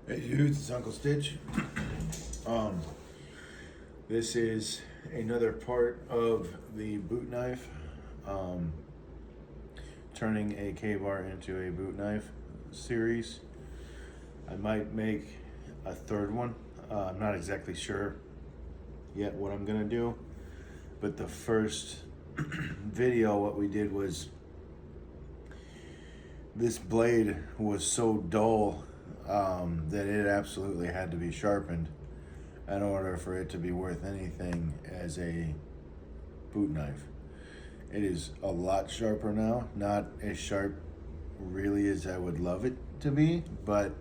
Hey dudes, it's Uncle Stitch. Um, this is another part of the boot knife. Um, Turning a Kabar into a boot knife series. I might make a third one. I'm not exactly sure yet what I'm gonna do, but the first video, what we did was this blade was so dull that it absolutely had to be sharpened in order for it to be worth anything as a boot knife. It is a lot sharper now, not as sharp really as I would love it to be, but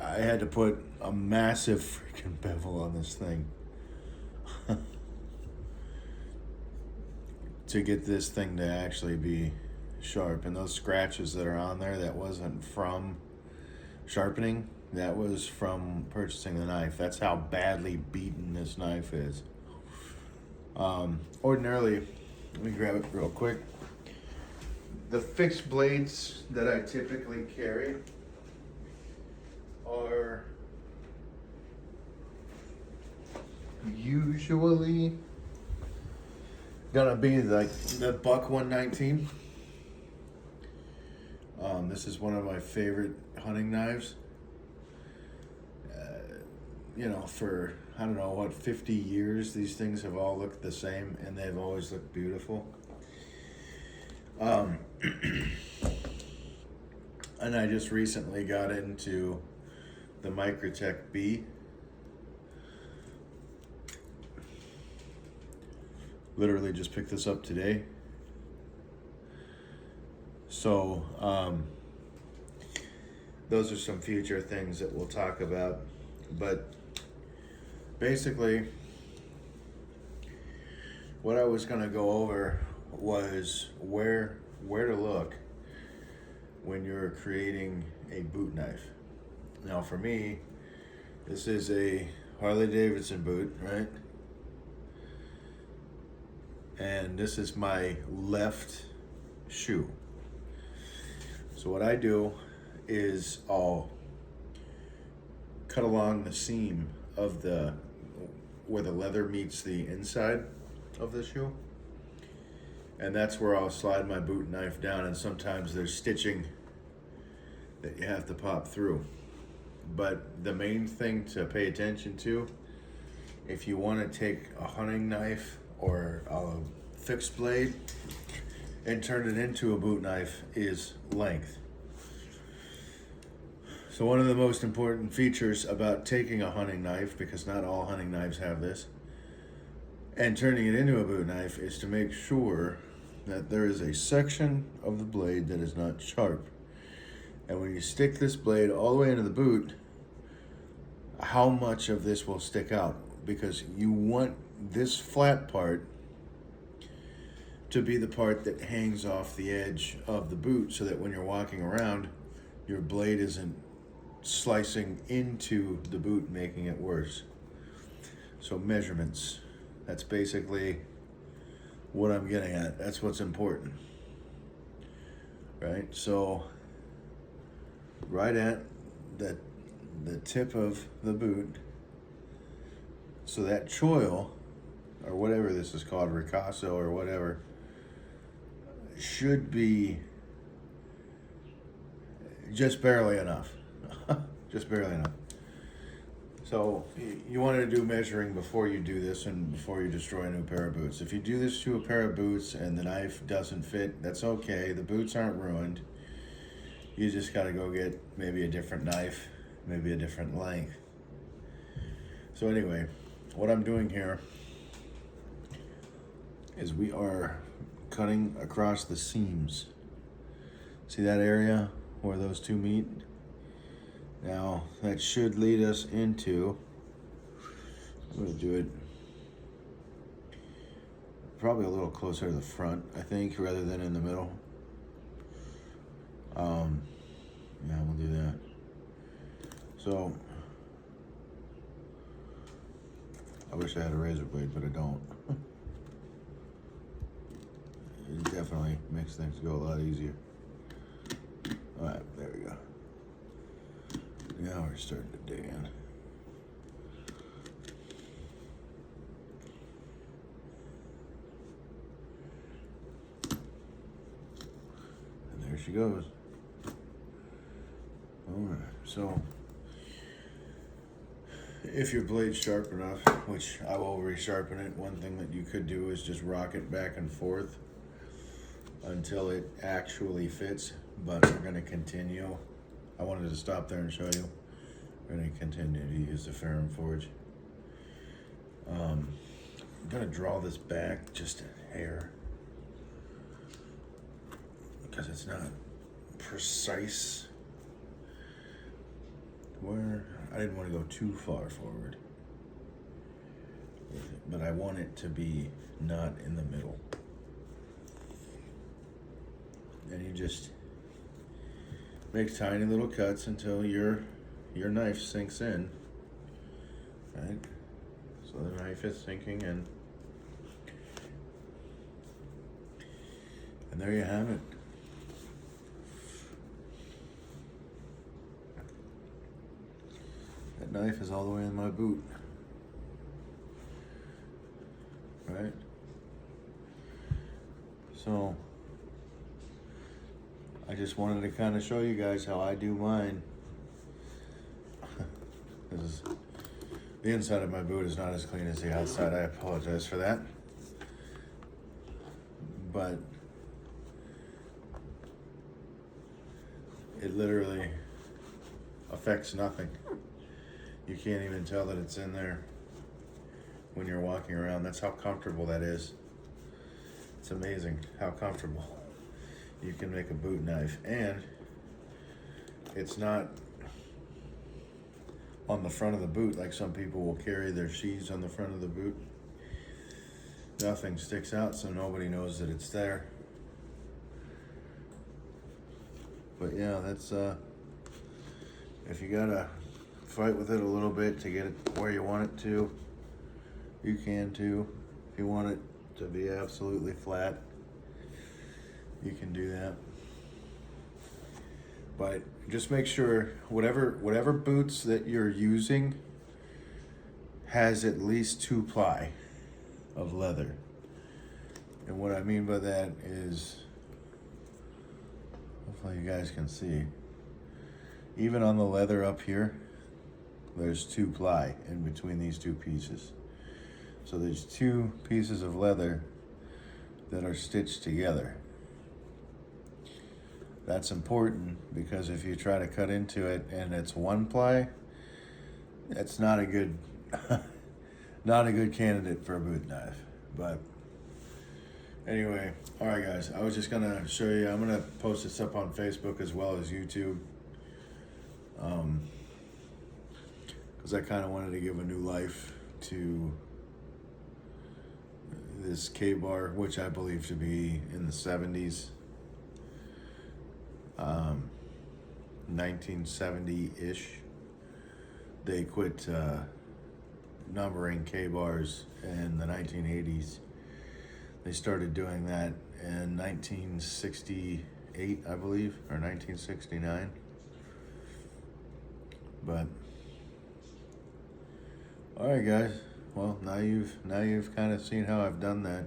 I had to put a massive freaking bevel on this thing to get this thing to actually be sharp. And those scratches that are on there, that wasn't from sharpening, that was from purchasing the knife. That's how badly beaten this knife is. Ordinarily, let me grab it real quick. The fixed blades that I typically carry are usually gonna be like the Buck 119. This is one of my favorite hunting knives. For I don't know what 50 years, these things have all looked the same, and they've always looked beautiful. And I just recently got into the Microtech B. Literally just picked this up today. So those are some future things that we'll talk about. But basically, what I was going to go over was where to look when you're creating a boot knife. Now for me, this is a Harley Davidson boot, right? And this is my left shoe. So what I do is I'll cut along the seam of where the leather meets the inside of the shoe, and that's where I'll slide my boot knife down. And sometimes there's stitching that you have to pop through, but the main thing to pay attention to, if you want to take a hunting knife or a fixed blade and turn it into a boot knife, is length. So one of the most important features about taking a hunting knife, because not all hunting knives have this, and turning it into a boot knife, is to make sure that there is a section of the blade that is not sharp. And when you stick this blade all the way into the boot, how much of this will stick out? Because you want this flat part to be the part that hangs off the edge of the boot, so that when you're walking around, your blade isn't slicing into the boot, making it worse. So measurements, that's basically what I'm getting at. That's what's important, right? So right at the tip of the boot, so that choil, or whatever this is called, ricasso or whatever, should be just barely enough. Just barely enough. So you want to do measuring before you do this and before you destroy a new pair of boots. If you do this to a pair of boots and the knife doesn't fit, that's okay. The boots aren't ruined. You just got to go get maybe a different knife, maybe a different length. So anyway, what I'm doing here is we are cutting across the seams. See that area where those two meet? Now that should lead us into, I'm going to do it probably a little closer to the front, I think, rather than in the middle. Yeah, we'll do that. So I wish I had a razor blade, but I don't. It definitely makes things go a lot easier. All right, there we go. Now we're starting to dig in. And there she goes. Alright, so if your blade's sharp enough, which I will resharpen it, one thing that you could do is just rock it back and forth until it actually fits, but we're going to continue. I wanted to stop there and show you. We're going to continue to use the ferrum forge. I'm going to draw this back just a hair because it's not precise. Where I didn't want to go too far forward, but I want it to be not in the middle. And you just make tiny little cuts until your knife sinks in, right? So the knife is sinking in, and there you have it. That knife is all the way in my boot, right? So I just wanted to kind of show you guys how I do mine. The inside of my boot is not as clean as the outside. I apologize for that. But it literally affects nothing. You can't even tell that it's in there when you're walking around. That's how comfortable that is. It's amazing how comfortable you can make a boot knife. And it's not on the front of the boot like some people will carry their sheaths on the front of the boot. Nothing sticks out, so nobody knows that it's there. But yeah, that's if you gotta fight with it a little bit to get it where you want it to, you can too. If you want it to be absolutely flat, you can do that. But just make sure whatever boots that you're using has at least 2 ply of leather. And what I mean by that is, hopefully you guys can see, even on the leather up here, there's 2 ply in between these 2 pieces. So there's 2 pieces of leather that are stitched together. That's important because if you try to cut into it and it's 1 ply, it's not a good not a good candidate for a boot knife. But anyway, all right guys, I was just gonna show you. I'm gonna post this up on Facebook as well as YouTube. Because I kind of wanted to give a new life to this Kabar, which I believe to be in the 70s, 1970-ish. They quit numbering Kabars in the 1980s. They started doing that in 1968, I believe, or 1969. But all right, guys. Well, now you've kind of seen how I've done that.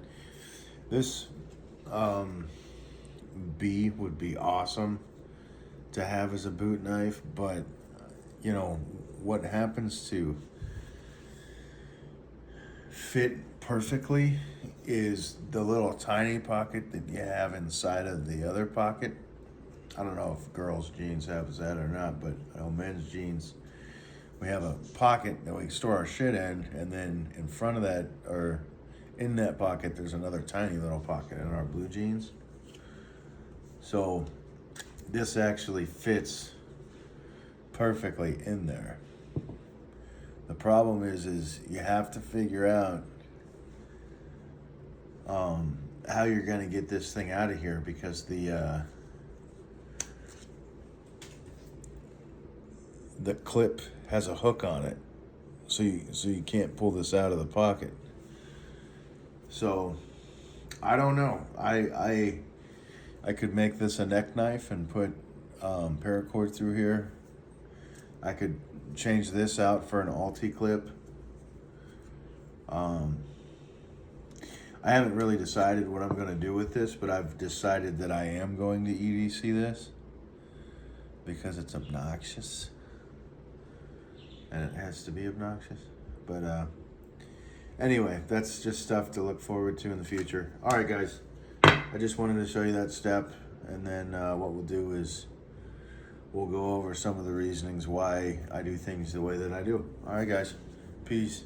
This B would be awesome to have as a boot knife, but you know what happens to fit perfectly is the little tiny pocket that you have inside of the other pocket. I don't know if girls' jeans have that or not, but men's jeans, we have a pocket that we store our shit in, and then in front of that, or in that pocket, there's another tiny little pocket in our blue jeans. So this actually fits perfectly in there. The problem is you have to figure out how you're gonna get this thing out of here, because the clip has a hook on it, so you can't pull this out of the pocket. So I don't know. I could make this a neck knife and put paracord through here I could change this out for an Alti clip. I haven't really decided what I'm going to do with this, but I've decided that I am going to EDC this because it's obnoxious. And it has to be obnoxious. But anyway, that's just stuff to look forward to in the future. All right, guys. I just wanted to show you that step. And then what we'll do is we'll go over some of the reasonings why I do things the way that I do. All right, guys. Peace.